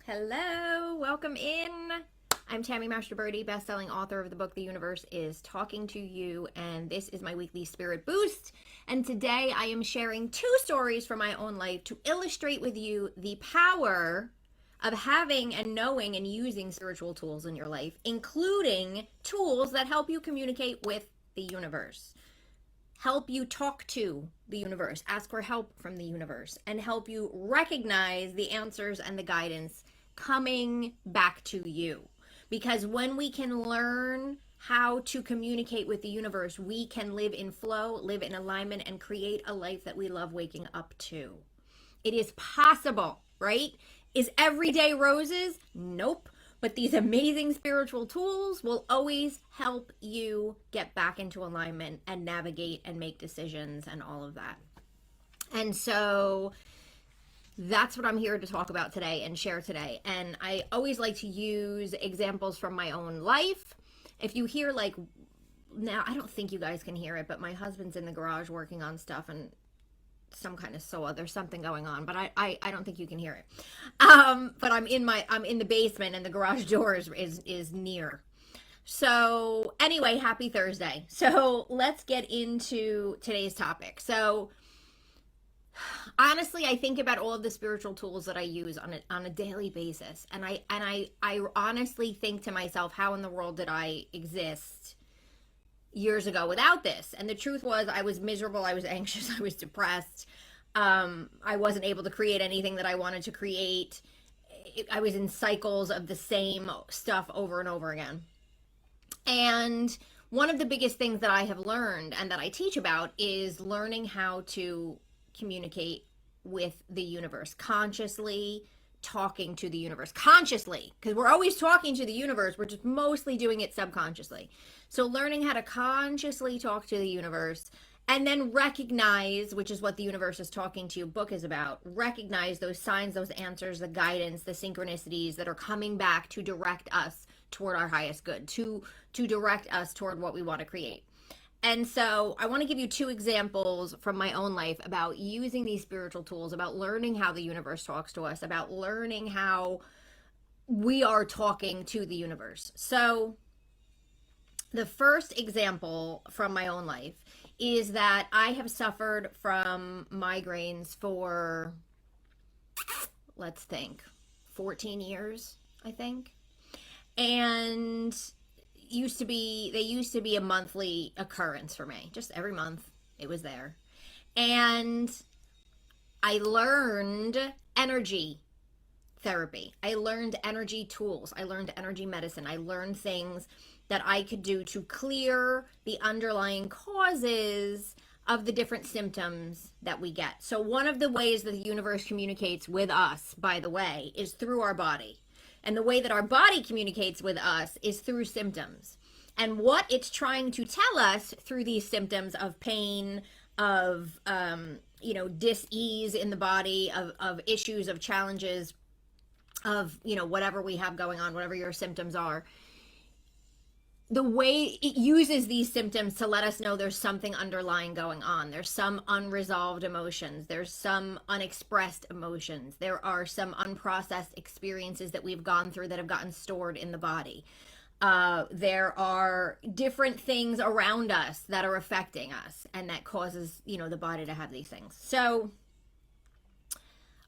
Hello, welcome in. I'm Tammy Master-Birdie, best-selling author of the book The Universe is Talking to You, and this is my weekly spirit boost. And today I am sharing two stories from my own life to illustrate with you the power of having and knowing and using spiritual tools in your life, including tools that help you communicate with the universe, help you talk to the universe, ask for help from the universe, and help you recognize the answers and the guidance coming back to you. Because when we can learn how to communicate with the universe, we can live in flow, live in alignment, and create a life that we love waking up to. It is possible, right? Is every day roses? Nope. But these amazing spiritual tools will always help you get back into alignment and navigate and make decisions and all of that. And so that's what I'm here to talk about today and share today. And I always like to use examples from my own life. If you hear now, I don't think you guys can hear it, but my husband's in the garage working on stuff and some kind of saw. There's something going on, but I don't think you can hear it. But I'm in the basement and the garage door is near. So anyway, happy Thursday. So let's get into today's topic. So honestly, I think about all of the spiritual tools that I use on a daily basis, and I honestly think to myself, how in the world did I exist years ago without this? And the truth was, I was miserable, I was anxious, I was depressed. I wasn't able to create anything that I wanted to create. I was in cycles of the same stuff over and over again. And one of the biggest things that I have learned and that I teach about is learning how to communicate with the universe, consciously talking to the universe, consciously, because we're always talking to the universe, we're just mostly doing it subconsciously. So learning how to consciously talk to the universe and then recognize, which is what the Universe is Talking to You book is about, recognize those signs, those answers, the guidance, the synchronicities that are coming back to direct us toward our highest good, to direct us toward what we want to create. And so I want to give you two examples from my own life about using these spiritual tools, about learning how the universe talks to us, about learning how we are talking to the universe. So the first example from my own life is that I have suffered from migraines for, let's think, 14 years, I think. And they used to be a monthly occurrence for me. Just every month it was there. And I learned energy therapy. I learned energy tools. I learned energy medicine. I learned things that I could do to clear the underlying causes of the different symptoms that we get. So one of the ways that the universe communicates with us, by the way, is through our body. And the way that our body communicates with us is through symptoms. And what it's trying to tell us through these symptoms of pain, of dis-ease in the body, of issues, of challenges, of whatever we have going on, whatever your symptoms are, the way it uses these symptoms to let us know there's something underlying going on. There's some unresolved emotions. There's some unexpressed emotions. There are some unprocessed experiences that we've gone through that have gotten stored in the body. There are different things around us that are affecting us and that causes, the body to have these things. So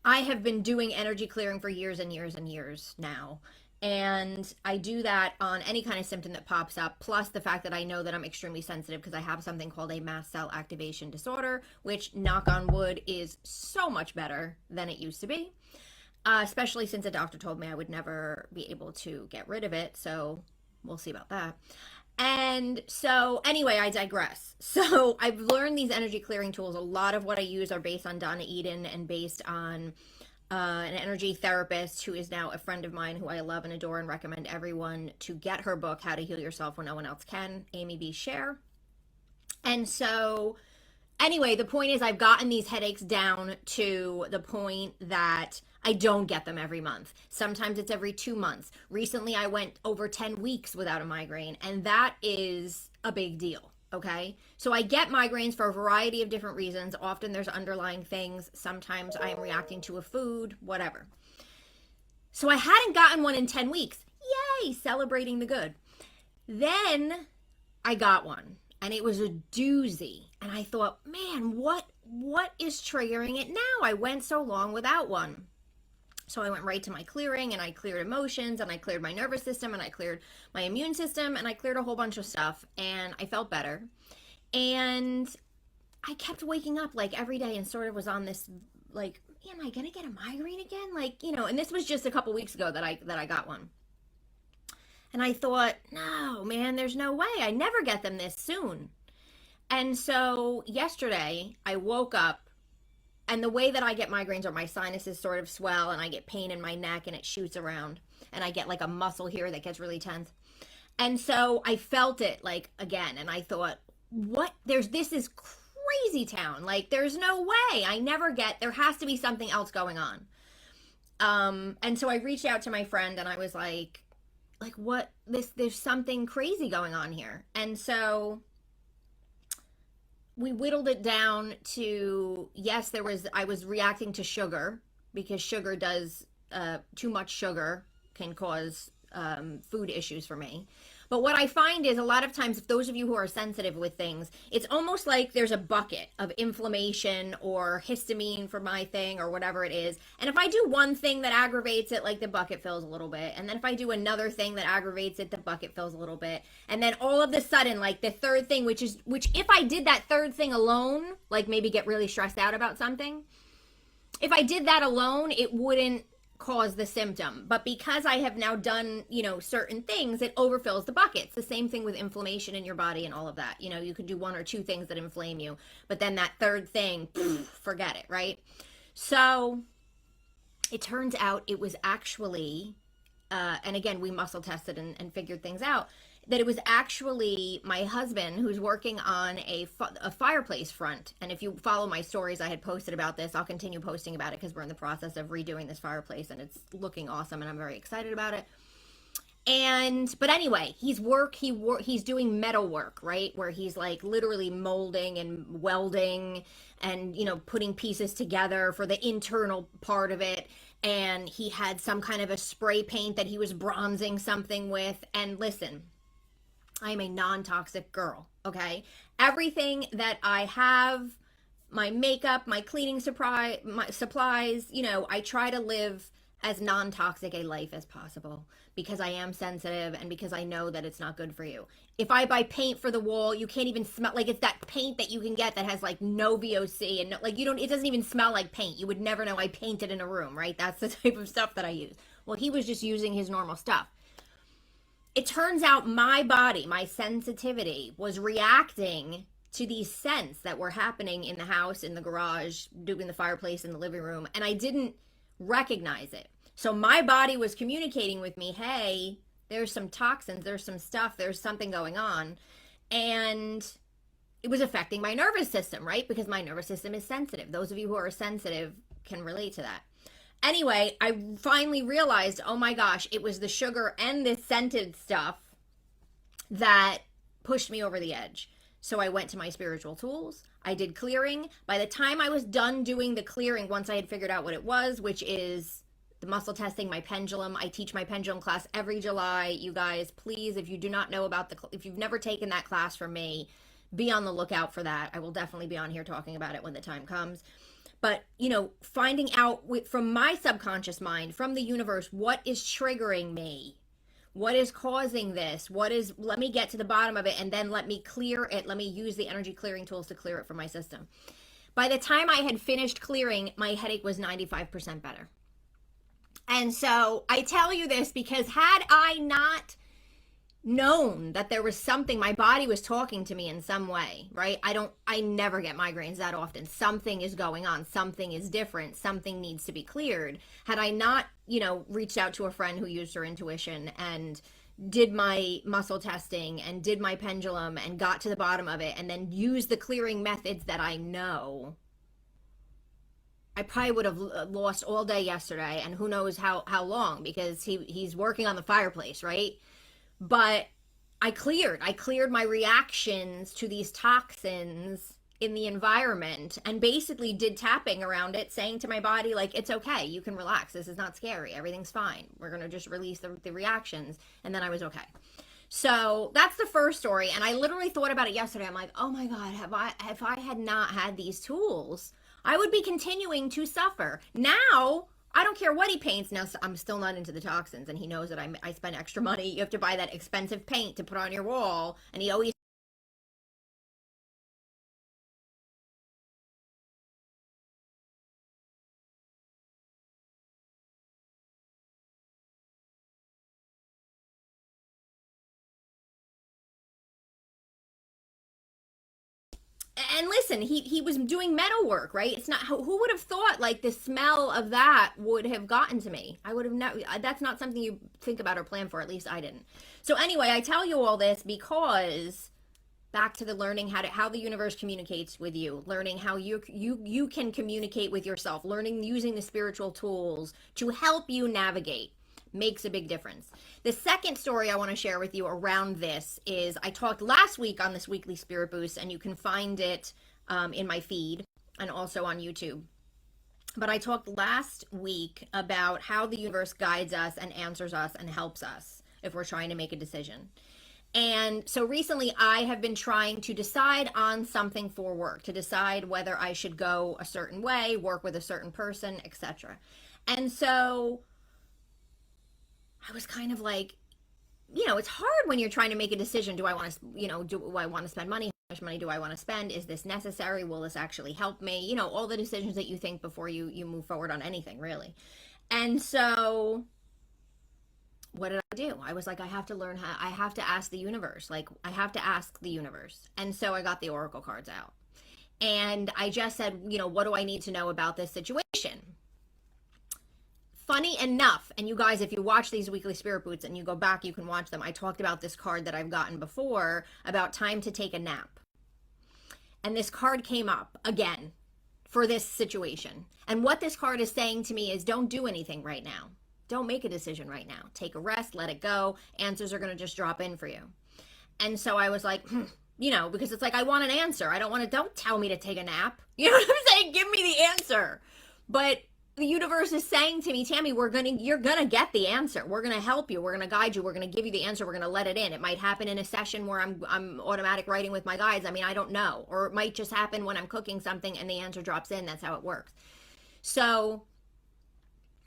I have been doing energy clearing for years and years and years now. And I do that on any kind of symptom that pops up, plus the fact that I know that I'm extremely sensitive because I have something called a mast cell activation disorder, which, knock on wood, is so much better than it used to be, especially since a doctor told me I would never be able to get rid of it. So we'll see about that. And so anyway, I digress. So I've learned these energy clearing tools. A lot of what I use are based on Donna Eden and based on an energy therapist who is now a friend of mine who I love and adore and recommend everyone to get her book, How to Heal Yourself When No One Else Can, Amy B. Scher. And so anyway, the point is I've gotten these headaches down to the point that I don't get them every month. Sometimes it's every 2 months. Recently, I went over 10 weeks without a migraine, and that is a big deal. Okay, so I get migraines for a variety of different reasons. Often there's underlying things. Sometimes I am reacting to a food, whatever. So I hadn't gotten one in 10 weeks. Yay, celebrating the good. Then I got one, and it was a doozy. And I thought, man, what is triggering it now? I went so long without one. So I went right to my clearing, and I cleared emotions, and I cleared my nervous system, and I cleared my immune system, and I cleared a whole bunch of stuff, and I felt better. And I kept waking up like every day and sort of was on this like, am I gonna get a migraine again? Like, and this was just a couple weeks ago that I got one. And I thought, no, man, there's no way. I never get them this soon. And so yesterday I woke up, and the way that I get migraines are my sinuses sort of swell, and I get pain in my neck, and it shoots around, and I get like a muscle here that gets really tense. And so I felt it like again, and I thought, this is crazy town. Like, there's no way. There has to be something else going on. And so I reached out to my friend, and I was like, what, there's something crazy going on here. And so we whittled it down to, yes, I was reacting to sugar, because sugar does, too much sugar can cause food issues for me. But what I find is a lot of times, if those of you who are sensitive with things, it's almost like there's a bucket of inflammation or histamine for my thing or whatever it is. And if I do one thing that aggravates it, like the bucket fills a little bit. And then if I do another thing that aggravates it, the bucket fills a little bit. And then all of a sudden, like the third thing, which if I did that third thing alone, like maybe get really stressed out about something, if I did that alone, it wouldn't cause the symptom. But because I have now done, certain things, it overfills the bucket. It's the same thing with inflammation in your body and all of that. You could do one or two things that inflame you, but then that third thing, forget it, right? So it turns out it was actually, and again, we muscle tested and figured things out, that it was actually my husband who's working on a fireplace front. And if you follow my stories, I had posted about this. I'll continue posting about it because we're in the process of redoing this fireplace, and it's looking awesome, and I'm very excited about it. But anyway, he's doing metal work, right? Where he's like literally molding and welding and, putting pieces together for the internal part of it. And he had some kind of a spray paint that he was bronzing something with. And listen, I'm a non-toxic girl, okay? Everything that I have, my makeup, my cleaning my supplies, I try to live as non-toxic a life as possible because I am sensitive and because I know that it's not good for you. If I buy paint for the wall, you can't even smell, like it's that paint that you can get that has like no VOC and it doesn't even smell like paint. You would never know I painted in a room, right? That's the type of stuff that I use. Well, he was just using his normal stuff. It turns out my body, my sensitivity, was reacting to these scents that were happening in the house, in the garage, doing the fireplace, in the living room, and I didn't recognize it. So my body was communicating with me, hey, there's some toxins, there's some stuff, there's something going on. And it was affecting my nervous system, right? Because my nervous system is sensitive. Those of you who are sensitive can relate to that. Anyway, I finally realized, oh my gosh, it was the sugar and the scented stuff that pushed me over the edge. So I went to my spiritual tools. I did clearing. By the time I was done doing the clearing, once I had figured out what it was, which is the muscle testing, my pendulum. I teach my pendulum class every July. You guys, please, if you do not know about if you've never taken that class from me, be on the lookout for that. I will definitely be on here talking about it when the time comes. But, finding out from my subconscious mind, from the universe, what is triggering me? What is causing this? Let me get to the bottom of it, and then let me clear it. Let me use the energy clearing tools to clear it from my system. By the time I had finished clearing, my headache was 95% better. And so I tell you this because had I not known that there was something, my body was talking to me in some way, right? I never get migraines that often. Something is going on. Something is different. Something needs to be cleared. Had I not, reached out to a friend who used her intuition and did my muscle testing and did my pendulum and got to the bottom of it and then used the clearing methods that I know, I probably would have lost all day yesterday, and who knows how long, because he's working on the fireplace, right? But I cleared my reactions to these toxins in the environment and basically did tapping around it, saying to my body, like, it's okay, you can relax, this is not scary, everything's fine, we're going to just release the reactions. And then I was okay. So that's the first story. And I literally thought about it yesterday. I'm like, oh my God, if I had not had these tools, I would be continuing to suffer. Now, I don't care what he paints. Now, I'm still not into the toxins, and he knows that I spend extra money. You have to buy that expensive paint to put on your wall. And he always and listen, he was doing metal work, right? It's not, who would have thought like the smell of that would have gotten to me? I would have never. That's not something you think about or plan for. At least I didn't. So anyway, I tell you all this because back to the learning how the universe communicates with you, learning how you can communicate with yourself, learning using the spiritual tools to help you navigate makes a big difference. The second story I want to share with you around this is I talked last week on this weekly Spirit Boost, and you can find it in my feed and also on YouTube. But I talked last week about how the universe guides us and answers us and helps us if we're trying to make a decision. And so recently I have been trying to decide on something for work, to decide whether I should go a certain way, work with a certain person, etc. And so I was kind of like, it's hard when you're trying to make a decision. Do I want to, do I want to spend money? How much money do I want to spend? Is this necessary? Will this actually help me? All the decisions that you think before you move forward on anything, really. And so what did I do? I was like, I have to ask the universe. Like, I have to ask the universe. And so I got the Oracle cards out. And I just said, what do I need to know about this situation? Funny enough, and you guys, if you watch these weekly Spirit Boosts and you go back, you can watch them. I talked about this card that I've gotten before about time to take a nap. And this card came up again for this situation. And what this card is saying to me is don't do anything right now. Don't make a decision right now. Take a rest, let it go. Answers are going to just drop in for you. And so I was like, because it's like, I want an answer. Don't tell me to take a nap. You know what I'm saying? Give me the answer. But the universe is saying to me, Tammy, you're gonna get the answer. We're gonna help you. We're gonna guide you. We're gonna give you the answer. We're gonna let it in. It might happen in a session where I'm automatic writing with my guides. I mean, I don't know. Or it might just happen when I'm cooking something and the answer drops in. That's how it works. So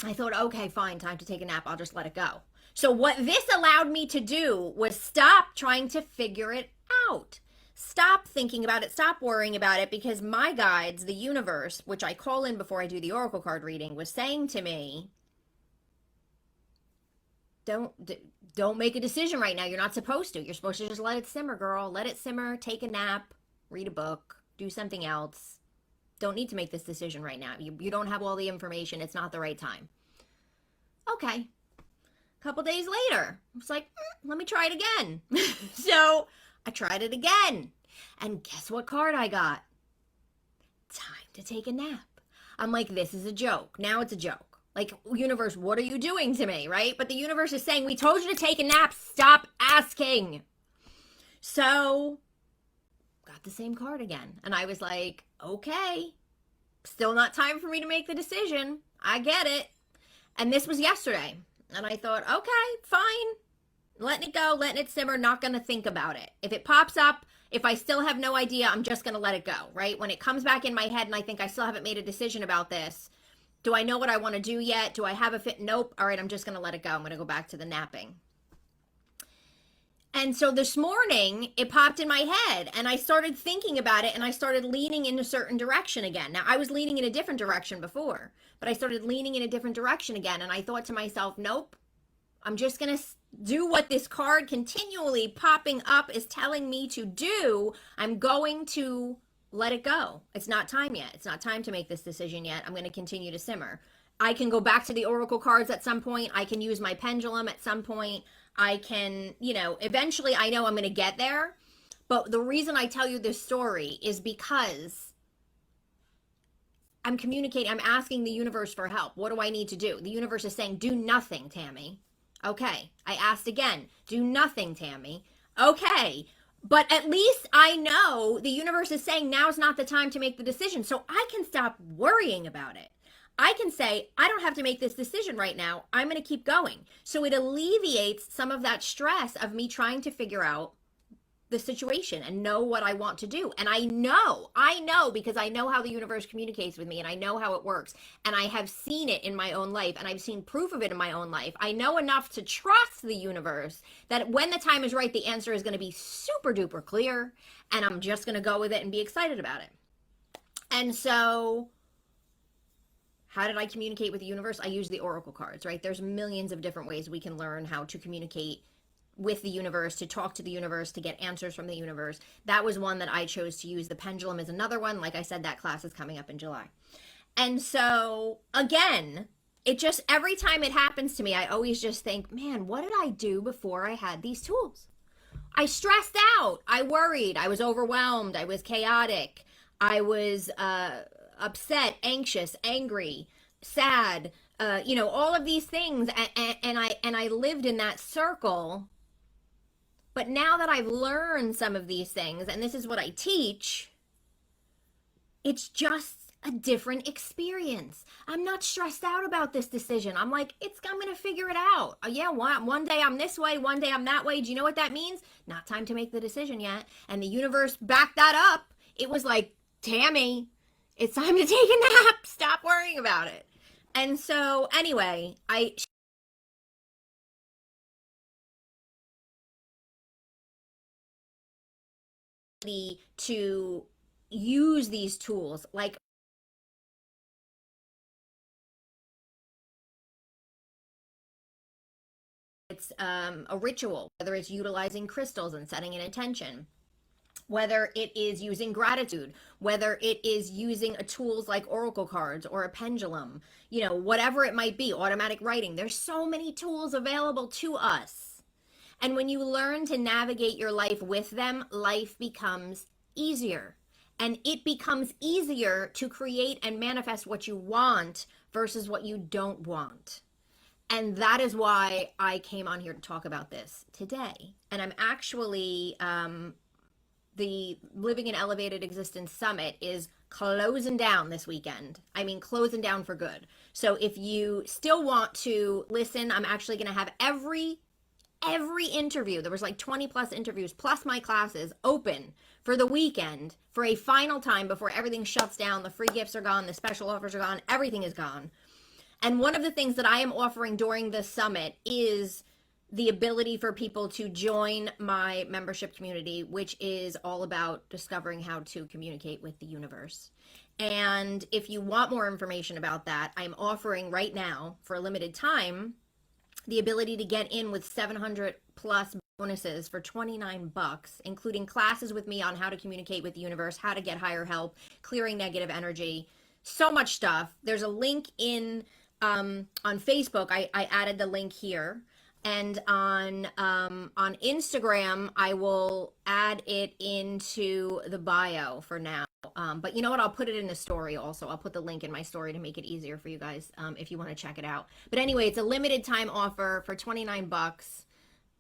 I thought, okay, fine, time to take a nap. I'll just let it go. So what this allowed me to do was stop trying to figure it out. Stop thinking about it, stop worrying about it, because my guides, the universe, which I call in before I do the Oracle card reading, was saying to me, don't make a decision right now. You're not supposed to. You're supposed to just let it simmer, girl. Let it simmer, take a nap, read a book, do something else. Don't need to make this decision right now. You don't have all the information. It's not the right time. Okay. A couple days later, I was like, let me try it again. So I tried it again. And guess what card I got? Time to take a nap. I'm like, this is a joke. Now it's a joke. Like, universe, what are you doing to me, right? But the universe is saying, we told you to take a nap. Stop asking. So, got the same card again. And I was like, okay. Still not time for me to make the decision. I get it. And this was yesterday. And I thought, okay, fine. Letting it go, letting it simmer, not going to think about it. If it pops up, if I still have no idea, I'm just going to let it go, right? When it comes back in my head and I think I still haven't made a decision about this, do I know what I want to do yet? Do I have a fit? Nope. All right, I'm just going to let it go. I'm going to go back to the napping. And so this morning, it popped in my head and I started thinking about it and I started leaning in a certain direction again. Now, I was leaning in a different direction before, but I started leaning in a different direction again. And I thought to myself, nope, I'm just going to do what this card continually popping up is telling me to do. I'm going to let it go. It's not time yet. It's not time to make this decision yet. I'm going to continue to simmer. I can go back to the Oracle cards at some point. I can use my pendulum at some point. I can, eventually I know I'm going to get there. But the reason I tell you this story is because I'm communicating. I'm asking the universe for help. What do I need to do? The universe is saying, do nothing, Tammy. Okay, I asked again. Do nothing, Tammy. Okay, But at least I know the universe is saying now's not the time to make the decision. So I can stop worrying about it. I can say, I don't have to make this decision right now. I'm going to keep going. So it alleviates some of that stress of me trying to figure out the situation and know what I want to do. And I know because I know how the universe communicates with me and I know how it works. And I have seen it in my own life and I've seen proof of it in my own life. I know enough to trust the universe that when the time is right, the answer is going to be super duper clear. And I'm just going to go with it and be excited about it. And so, how did I communicate with the universe? I use the oracle cards, right? There's millions of different ways we can learn how to communicate with the universe, to talk to the universe, to get answers from the universe. That was one that I chose to use. The pendulum is another one. Like I said, that class is coming up in July. And so, again, it just, every time it happens to me, I always just think, man, what did I do before I had these tools? I stressed out. I worried. I was overwhelmed. I was chaotic. I was upset, anxious, angry, sad, all of these things. And I lived in that circle. But now that I've learned some of these things, and this is what I teach, it's just a different experience. I'm not stressed out about this decision. I'm like, I'm going to figure it out. Yeah, one day I'm this way, one day I'm that way. Do you know what that means? Not time to make the decision yet. And the universe backed that up. It was like, Tammy, it's time to take a nap. Stop worrying about it. And so, anyway, to use these tools like it's a ritual, whether it's utilizing crystals and setting an intention, whether it is using gratitude, whether it is using tools like oracle cards or a pendulum, whatever it might be, automatic writing. There's so many tools available to us. And when you learn to navigate your life with them, life becomes easier. And it becomes easier to create and manifest what you want versus what you don't want. And that is why I came on here to talk about this today. And I'm actually, the Living an Elevated Existence Summit is closing down this weekend. I mean, closing down for good. So if you still want to listen, I'm actually going to have every interview, there was like 20 plus interviews plus my classes open for the weekend for a final time before everything shuts down. The free gifts are gone, the special offers are gone, everything is gone. And one of the things that I am offering during this summit is the ability for people to join my membership community, which is all about discovering how to communicate with the universe. And if you want more information about that, I'm offering right now for a limited time the ability to get in with 700 plus bonuses for $29, including classes with me on how to communicate with the universe, how to get higher help, clearing negative energy, so much stuff. There's a link in on Facebook. I added the link here. And on Instagram, I will add it into the bio for now. But you know what? I'll put it in the story also. I'll put the link in my story to make it easier for you guys if you want to check it out. But anyway, it's a limited time offer for $29.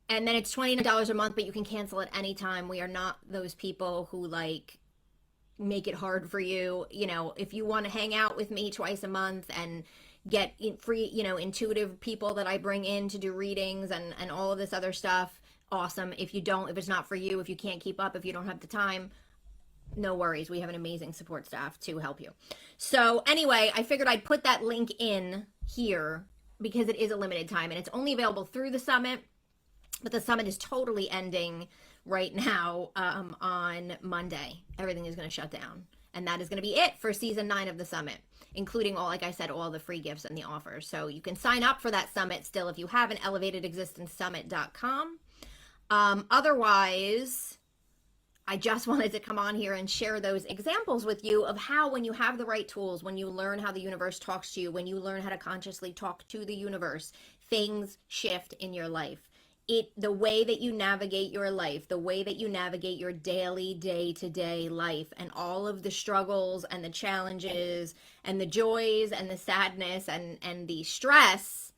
And then it's $29 a month, but you can cancel at any time. We are not those people who make it hard for you. If you want to hang out with me twice a month and get free, intuitive people that I bring in to do readings and all of this other stuff, awesome. If it's not for you, if you can't keep up, if you don't have the time, no worries. We have an amazing support staff to help you. So anyway, I figured I'd put that link in here because it is a limited time and it's only available through the summit, but the summit is totally ending right now on Monday. Everything is going to shut down. And that is going to be it for season 9 of the summit, including like I said, all the free gifts and the offers. So you can sign up for that summit still if you have an elevatedexistencesummit.com. Otherwise, I just wanted to come on here and share those examples with you of how when you have the right tools, when you learn how the universe talks to you, when you learn how to consciously talk to the universe, things shift in your life. The way that you navigate your life, the way that you navigate your daily, day-to-day life, and all of the struggles and the challenges and the joys and the sadness and the stress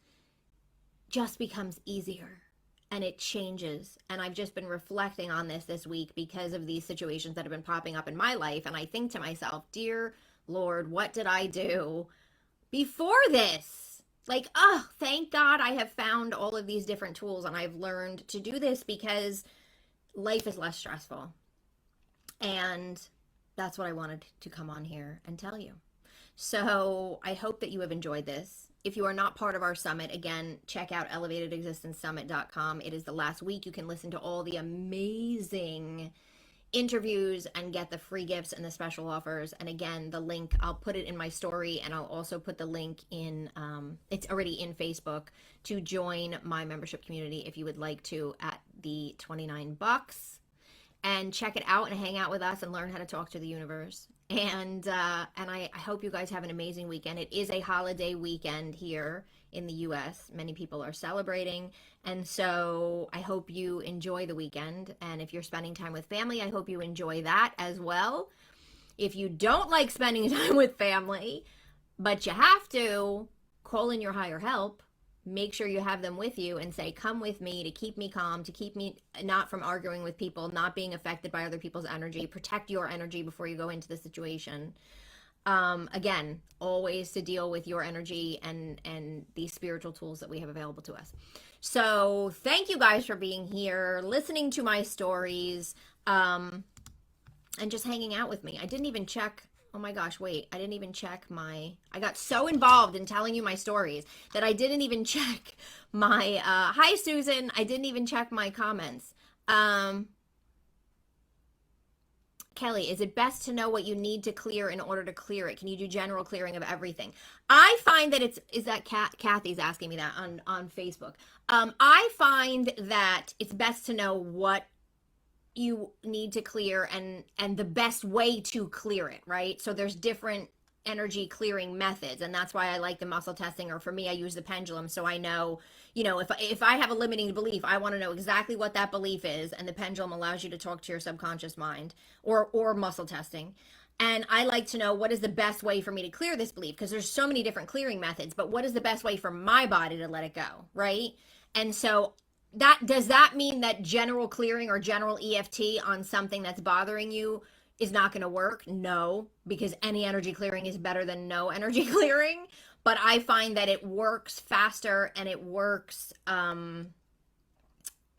just becomes easier. and it changes. And I've just been reflecting on this week because of these situations that have been popping up in my life. And I think to myself, dear Lord, what did I do before this? Like, oh, thank God I have found all of these different tools and I've learned to do this because life is less stressful. And that's what I wanted to come on here and tell you. So I hope that you have enjoyed this. If you are not part of our summit, again, check out elevatedexistencesummit.com. It is the last week. You can listen to all the amazing interviews and get the free gifts and the special offers. And again, the link, I'll put it in my story, and I'll also put the link in, it's already in Facebook, to join my membership community if you would like to, at the $29. And check it out and hang out with us and learn how to talk to the universe. And I hope you guys have an amazing weekend. It is a holiday weekend here in the US. Many people are celebrating. And so I hope you enjoy the weekend. And if you're spending time with family, I hope you enjoy that as well. If you don't like spending time with family, but you have to, call in your higher help. Make sure you have them with you and say, come with me to keep me calm, to keep me not from arguing with people, not being affected by other people's energy. Protect your energy before you go into the situation. Again, always to deal with your energy and these spiritual tools that we have available to us. So thank you guys for being here, listening to my stories, and just hanging out with me. I didn't even check. Oh my gosh, wait, I didn't even check I got so involved in telling you my stories that I didn't even check my, hi Susan, I didn't even check my comments. Kelly, is it best to know what you need to clear in order to clear it? Can you do general clearing of everything? I find that is that Kathy's asking me that on Facebook. I find that it's best to know what you need to clear and the best way to clear it, right? So there's different energy clearing methods, and that's why I like the muscle testing, or for me, I use the pendulum, so I know, if I have a limiting belief, I want to know exactly what that belief is, and the pendulum allows you to talk to your subconscious mind, or muscle testing. And I like to know what is the best way for me to clear this belief, because there's so many different clearing methods, but what is the best way for my body to let it go, right? And so does that mean that general clearing or general EFT on something that's bothering you is not going to work? No, because any energy clearing is better than no energy clearing. But I find that it works faster and it works at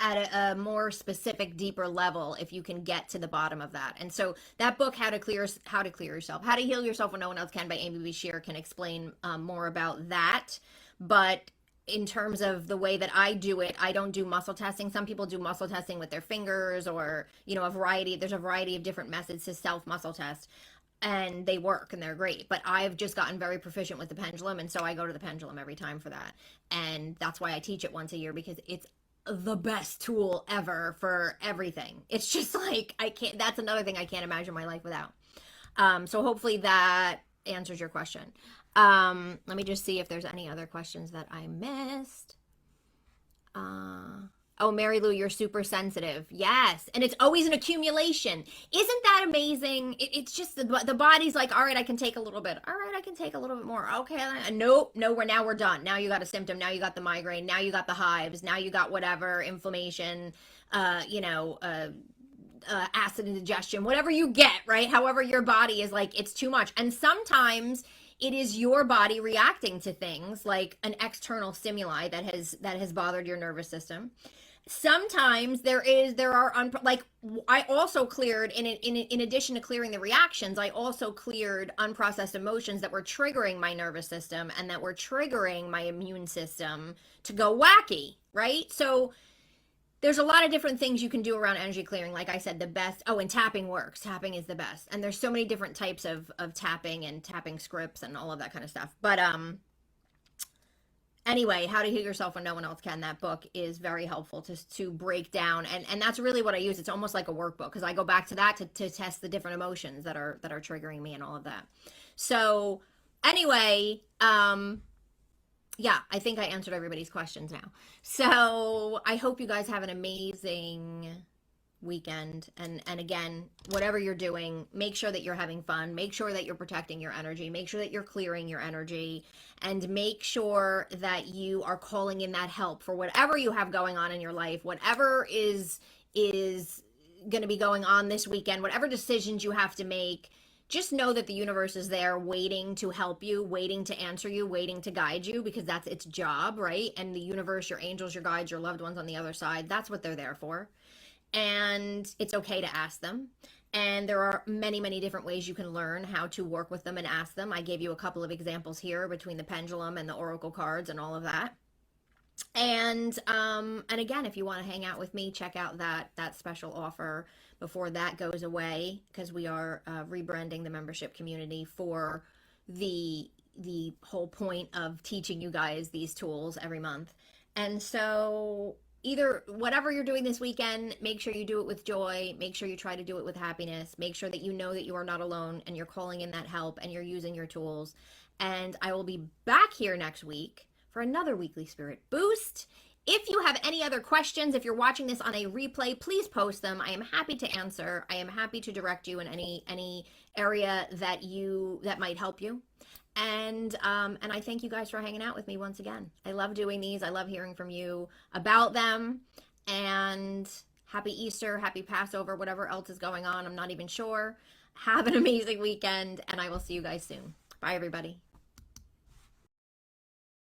a more specific, deeper level if you can get to the bottom of that. And so that book, How to Clear Yourself, How to Heal Yourself When No One Else Can, by Amy B. Shear, can explain more about that. But in terms of the way that I do it, I don't do muscle testing. Some people do muscle testing with their fingers, or, there's a variety of different methods to self muscle test, and they work and they're great. But I've just gotten very proficient with the pendulum. And so I go to the pendulum every time for that. And that's why I teach it once a year, because it's the best tool ever for everything. It's just like, that's another thing I can't imagine my life without. So hopefully that answers your question. Let me just see if there's any other questions that I missed. Oh, Mary Lou, you're super sensitive. Yes. And it's always an accumulation. Isn't that amazing? It's just the body's like, all right, I can take a little bit. All right, I can take a little bit more. Okay. Nope. No, we're done. Now you got a symptom. Now you got the migraine. Now you got the hives. Now you got whatever, inflammation, acid indigestion, whatever you get, right? However, your body is like, it's too much. And sometimes it is your body reacting to things like an external stimuli that has bothered your nervous system. Sometimes I also cleared in addition to clearing the reactions, I also cleared unprocessed emotions that were triggering my nervous system and that were triggering my immune system to go wacky, right? So there's a lot of different things you can do around energy clearing. Like I said, and tapping works. Tapping is the best. And there's so many different types of tapping and tapping scripts and all of that kind of stuff. But anyway, How to Heal Yourself When No One Else Can, that book is very helpful to break down. And that's really what I use. It's almost like a workbook, because I go back to that to test the different emotions that are triggering me and all of that. So anyway, yeah, I think I answered everybody's questions now. So I hope you guys have an amazing weekend. And again, whatever you're doing, make sure that you're having fun, make sure that you're protecting your energy, make sure that you're clearing your energy, and make sure that you are calling in that help for whatever you have going on in your life, whatever is going to be going on this weekend, whatever decisions you have to make. Just know that the universe is there waiting to help you, waiting to answer you, waiting to guide you, because that's its job, right? And the universe, your angels, your guides, your loved ones on the other side, that's what they're there for. And it's okay to ask them. And there are many, many different ways you can learn how to work with them and ask them. I gave you a couple of examples here between the pendulum and the oracle cards and all of that. And again, if you want to hang out with me, check out that special offer before that goes away, because we are rebranding the membership community for the whole point of teaching you guys these tools every month. And so either whatever you're doing this weekend, make sure you do it with joy, make sure you try to do it with happiness, make sure that you know that you are not alone and you're calling in that help and you're using your tools. And I will be back here next week for another weekly spirit boost. If you have any other questions, if you're watching this on a replay, please post them. I am happy to answer. I am happy to direct you in any area that might help you. And I thank you guys for hanging out with me once again. I love doing these. I love hearing from you about them. And happy Easter, happy Passover, whatever else is going on. I'm not even sure. Have an amazing weekend, and I will see you guys soon. Bye, everybody.